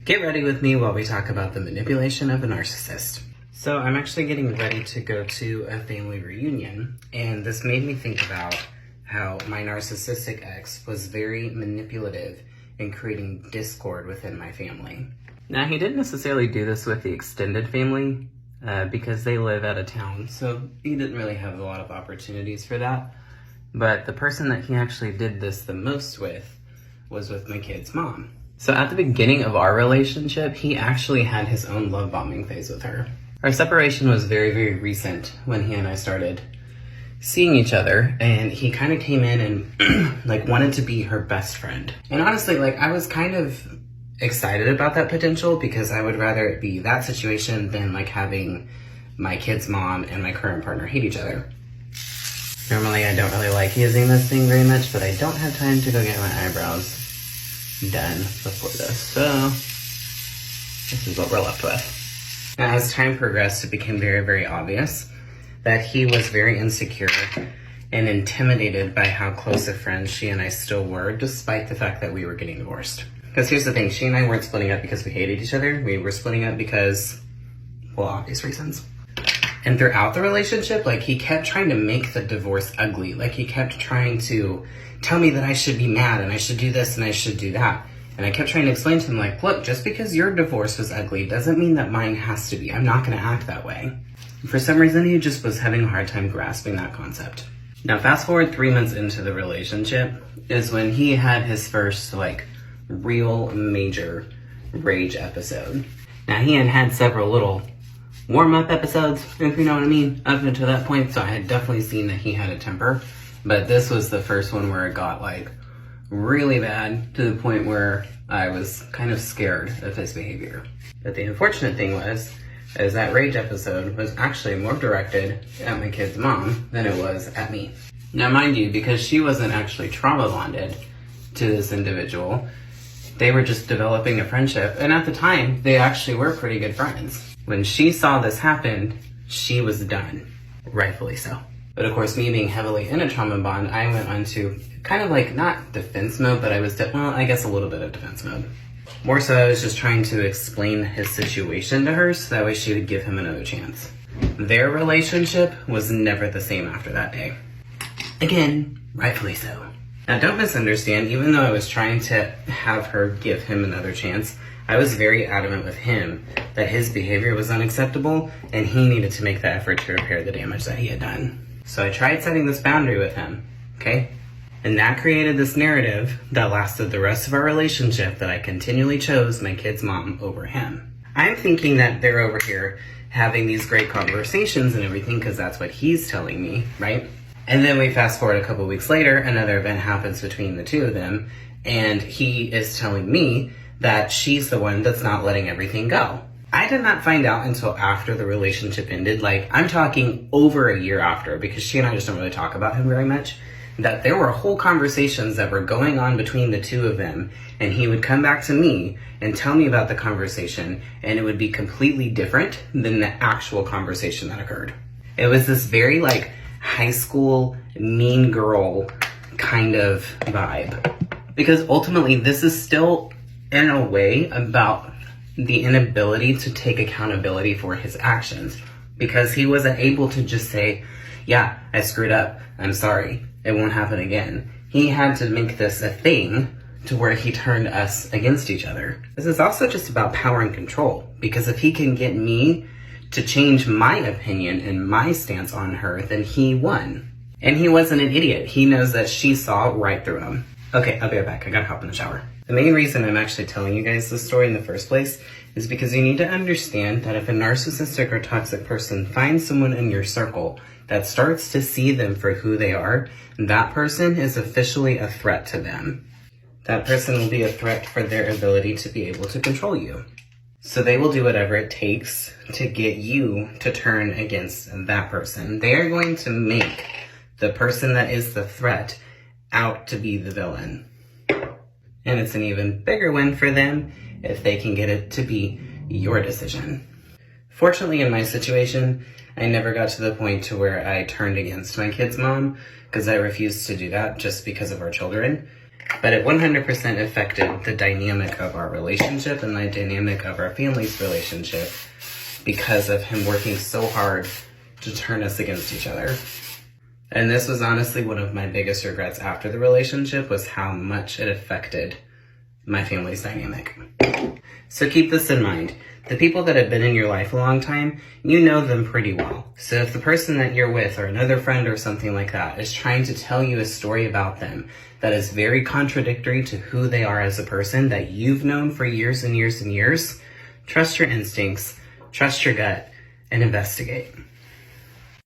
Get ready with me while we talk about the manipulation of a narcissist. So I'm actually getting ready to go to a family reunion, and this made me think about how my narcissistic ex was very manipulative in creating discord within my family. Now, he didn't necessarily do this with the extended family because they live out of town, so he didn't really have a lot of opportunities for that. But the person that he actually did this the most with was with my kid's mom. So at the beginning of our relationship, he actually had his own love bombing phase with her. Our separation was very, very recent when he and I started seeing each other, and he kind of came in and wanted to be her best friend. And honestly, I was kind of excited about that potential because I would rather it be that situation than having my kid's mom and my current partner hate each other. Normally, I don't really like using this thing very much, but I don't have time to go get my eyebrows done before this, so this is what we're left with. Now, as time progressed, it became very, very obvious that he was very insecure and intimidated by how close of friends she and I still were, despite the fact that we were getting divorced. Because here's the thing, she and I weren't splitting up because we hated each other. We were splitting up because, well, obvious reasons. And throughout the relationship, he kept trying to make the divorce ugly. He kept trying to tell me that I should be mad and I should do this and I should do that. And I kept trying to explain to him, look, just because your divorce was ugly doesn't mean that mine has to be. I'm not going to act that way. And for some reason, he just was having a hard time grasping that concept. Now, fast forward 3 months into the relationship is when he had his first, real major rage episode. Now, he had several little warm-up episodes, if you know what I mean, up until that point, so I had definitely seen that he had a temper. But this was the first one where it got, really bad to the point where I was kind of scared of his behavior. But the unfortunate thing is that rage episode was actually more directed at my kid's mom than it was at me. Now, mind you, because she wasn't actually trauma bonded to this individual, they were just developing a friendship, and at the time, they actually were pretty good friends. When she saw this happen, she was done, rightfully so. But of course, me being heavily in a trauma bond, I went on to kind of not defense mode, but I was, I guess a little bit of defense mode. More so, I was just trying to explain his situation to her so that way she would give him another chance. Their relationship was never the same after that day. Again, rightfully so. Now, don't misunderstand, even though I was trying to have her give him another chance, I was very adamant with him that his behavior was unacceptable and he needed to make the effort to repair the damage that he had done. So I tried setting this boundary with him, okay? And that created this narrative that lasted the rest of our relationship that I continually chose my kid's mom over him. I'm thinking that they're over here having these great conversations and everything because that's what he's telling me, right? And then we fast forward a couple weeks later, another event happens between the two of them, and he is telling me that she's the one that's not letting everything go. I did not find out until after the relationship ended, I'm talking over a year after, because she and I just don't really talk about him very much, that there were whole conversations that were going on between the two of them, and he would come back to me and tell me about the conversation, and it would be completely different than the actual conversation that occurred. It was this very, high school mean girl kind of vibe. Because ultimately, this is still, in a way, about the inability to take accountability for his actions. Because he wasn't able to just say, yeah, I screwed up, I'm sorry, it won't happen again. He had to make this a thing to where he turned us against each other. This is also just about power and control. Because if he can get me to change my opinion and my stance on her, then he won. And he wasn't an idiot. He knows that she saw right through him. Okay, I'll be right back. I gotta hop in the shower. The main reason I'm actually telling you guys this story in the first place is because you need to understand that if a narcissistic or toxic person finds someone in your circle that starts to see them for who they are, that person is officially a threat to them. That person will be a threat for their ability to be able to control you. So they will do whatever it takes to get you to turn against that person. They are going to make the person that is the threat out to be the villain. And it's an even bigger win for them if they can get it to be your decision. Fortunately, in my situation, I never got to the point to where I turned against my kid's mom, because I refused to do that just because of our children. But it 100% affected the dynamic of our relationship and the dynamic of our family's relationship because of him working so hard to turn us against each other. And this was honestly one of my biggest regrets after the relationship, was how much it affected my family's dynamic. So keep this in mind. The people that have been in your life a long time, you know them pretty well. So if the person that you're with or another friend or something like that is trying to tell you a story about them that is very contradictory to who they are as a person that you've known for years and years and years, trust your instincts, trust your gut, and investigate.